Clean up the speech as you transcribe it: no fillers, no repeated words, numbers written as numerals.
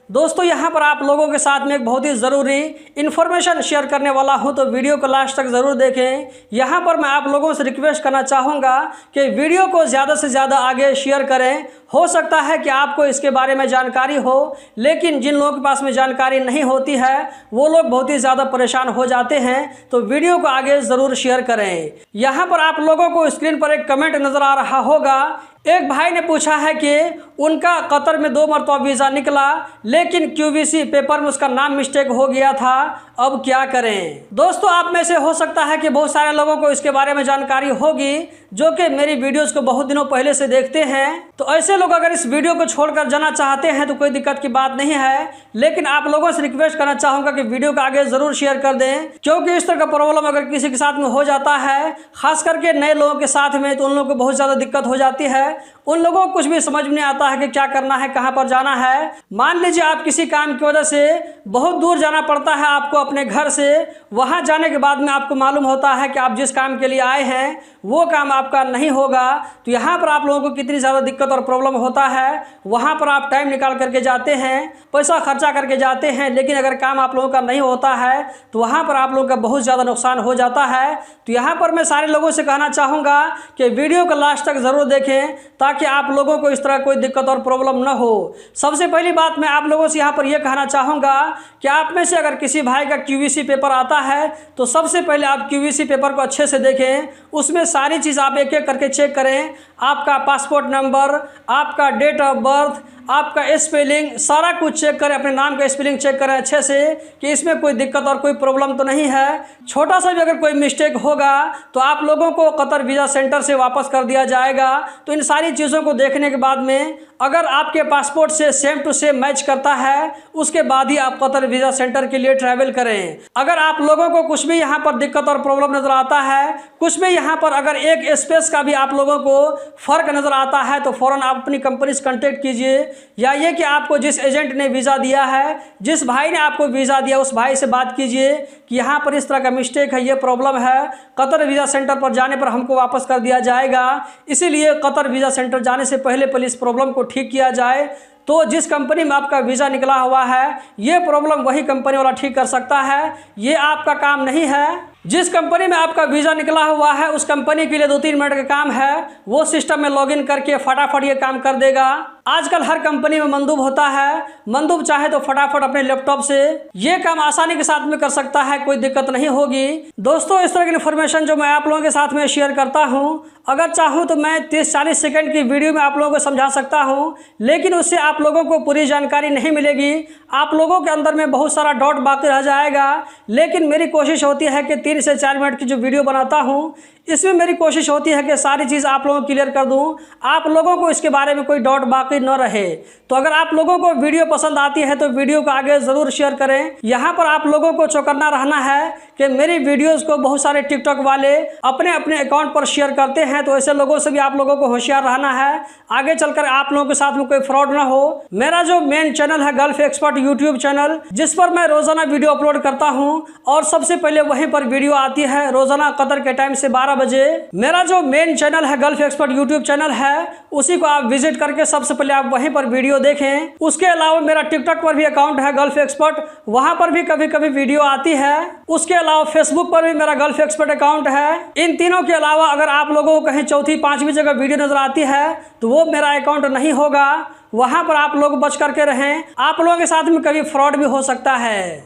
दोस्तों यहाँ पर आप लोगों के साथ में एक बहुत ही ज़रूरी इन्फॉर्मेशन शेयर करने वाला हूँ, तो वीडियो को लास्ट तक ज़रूर देखें। यहाँ पर मैं आप लोगों से रिक्वेस्ट करना चाहूँगा कि वीडियो को ज़्यादा से ज़्यादा आगे शेयर करें। हो सकता है कि आपको इसके बारे में जानकारी हो, लेकिन जिन लोगों के पास में जानकारी नहीं होती है वो लोग बहुत ही ज़्यादा परेशान हो जाते हैं, तो वीडियो को आगे ज़रूर शेयर करें। यहाँ पर आप लोगों को स्क्रीन पर एक कमेंट नज़र आ रहा होगा। एक भाई ने पूछा है कि उनका कतर में 2 मरतबा वीज़ा निकला, लेकिन QVC पेपर में उसका नाम मिस्टेक हो गया था, अब क्या करें। दोस्तों आप में से हो सकता है कि बहुत सारे लोगों को इसके बारे में जानकारी होगी जो कि मेरी वीडियोस को बहुत दिनों पहले से देखते हैं। तो ऐसे लोग अगर इस वीडियो को छोड़कर जाना चाहते हैं तो कोई दिक्कत की बात नहीं है, लेकिन आप लोगों से रिक्वेस्ट करना चाहूँगा कि वीडियो को आगे ज़रूर शेयर कर दें, क्योंकि इस तरह का प्रॉब्लम अगर किसी के साथ में हो जाता है, खास करके नए लोगों के साथ में, तो उन लोगों को बहुत ज़्यादा दिक्कत हो जाती है। उन लोगों को कुछ भी समझ में नहीं आता है कि क्या करना है, कहाँ पर जाना है। मान लीजिए आप किसी काम की वजह से बहुत दूर जाना पड़ता है आपको अपने घर से, वहाँ जाने के बाद में आपको मालूम होता है कि आप जिस काम के लिए आए हैं वो काम आपका नहीं होगा, तो यहाँ पर आप लोगों को कितनी ज़्यादा दिक्कत और प्रॉब्लम होता है। वहाँ पर आप टाइम निकाल करके जाते हैं, पैसा खर्चा करके जाते हैं, लेकिन अगर काम आप लोगों का नहीं होता है तो वहाँ पर आप लोगों का बहुत ज़्यादा नुकसान हो जाता है। तो यहाँ पर मैं सारे लोगों से कहना चाहूँगा कि वीडियो को लास्ट तक ज़रूर देखें, ताकि आप लोगों को इस तरह कोई दिक्कत और प्रॉब्लम न हो। सबसे पहली बात मैं आप लोगों से यहाँ पर यह कहना चाहूँगा कि आप में से अगर किसी भाई का QVC पेपर आता है तो सबसे पहले आप QVC पेपर को अच्छे से देखें। उसमें सारी चीज़ आप एक एक करके चेक करें। आपका पासपोर्ट नंबर, आपका डेट ऑफ बर्थ, आपका स्पेलिंग, सारा कुछ चेक करें। अपने नाम का स्पेलिंग चेक करें अच्छे से कि इसमें कोई दिक्कत और कोई प्रॉब्लम तो नहीं है। छोटा सा भी अगर कोई मिस्टेक होगा तो आप लोगों को कतर वीज़ा सेंटर से वापस कर दिया जाएगा। तो इन सारी चीज़ों को देखने के बाद में अगर आपके पासपोर्ट से सेम टू सेम मैच करता है, उसके बाद ही आप कतर वीज़ा सेंटर के लिए ट्रैवल करें। अगर आप लोगों को कुछ भी यहाँ पर दिक्कत और प्रॉब्लम नज़र आता है, कुछ भी यहाँ पर अगर एक स्पेस का भी आप लोगों को फ़र्क नज़र आता है, तो फ़ौरन आप अपनी कंपनी से कॉन्टेक्ट कीजिए, या ये कि आपको जिस एजेंट ने वीज़ा दिया है, जिस भाई ने आपको वीज़ा दिया, उस भाई से बात कीजिए कि यहाँ पर इस तरह का मिस्टेक है, ये प्रॉब्लम है, कतर वीज़ा सेंटर पर जाने पर हमको वापस कर दिया जाएगा। इसीलिए कतर वीज़ा सेंटर जाने से पहले इस प्रॉब्लम को ठीक किया जाए। तो जिस कंपनी में आपका वीज़ा निकला हुआ है, ये प्रॉब्लम वही कंपनी वाला ठीक कर सकता है, ये आपका काम नहीं है। जिस कंपनी में आपका वीज़ा निकला हुआ है उस कंपनी के लिए 2-3 मिनट का काम है, वो सिस्टम में लॉगिन करके फटाफट ये काम कर देगा। आजकल हर कंपनी में मंदूब होता है, मंदूब चाहे तो फटाफट अपने लैपटॉप से ये काम आसानी के साथ में कर सकता है, कोई दिक्कत नहीं होगी। दोस्तों इस तरह की इन्फॉर्मेशन जो मैं आप लोगों के साथ में शेयर करता हूँ, अगर चाहूँ तो मैं 30-40 सेकंड की वीडियो में आप लोगों को समझा सकता हूँ, लेकिन उससे आप लोगों को पूरी जानकारी नहीं मिलेगी। आप लोगों के अंदर में बहुत सारा डाउट बाकी रह जाएगा। लेकिन मेरी कोशिश होती है कि 3 से 4 मिनट की जो वीडियो बनाता हूँ, इसमें मेरी कोशिश होती है कि सारी चीज़ आप लोगों को क्लियर कर दूं, आप लोगों को इसके बारे में कोई डाउट बाकी न रहे। तो अगर आप लोगों को वीडियो पसंद आती है तो वीडियो को आगे ज़रूर शेयर करें। यहाँ पर आप लोगों को चौकन्ना रहना है कि मेरी वीडियोस को बहुत सारे टिकटॉक वाले अपने अपने अकाउंट पर शेयर करते हैं, तो ऐसे लोगों से भी आप लोगों को होशियार रहना है, आगे चलकर आप लोगों के साथ में कोई फ्रॉड ना हो। मेरा जो मेन चैनल है गल्फ एक्सपर्ट यूट्यूब चैनल, जिस पर मैं रोज़ाना वीडियो अपलोड करता हूँ, और सबसे पहले वहीं पर वीडियो आती है रोज़ाना कतर के टाइम से 12 बजे। मेरा जो मेन चैनल है गल्फ एक्सपर्ट यूट्यूब चैनल है, उसी को आप विजिट करके सबसे पहले आप वहीं पर वीडियो देखें। उसके अलावा मेरा टिकटॉक पर भी अकाउंट है गल्फ एक्सपर्ट, वहां पर भी कभी कभी वीडियो आती है। उसके अलावा फेसबुक पर भी मेरा गल्फ एक्सपर्ट अकाउंट है। इन तीनों के अलावा अगर आप लोगों को कहीं चौथी 5वीं जगह वीडियो नजर आती है तो वो मेरा अकाउंट नहीं होगा। वहां पर आप लोग बच करके रहें, आप लोगों के साथ में कभी फ्रॉड भी हो सकता है।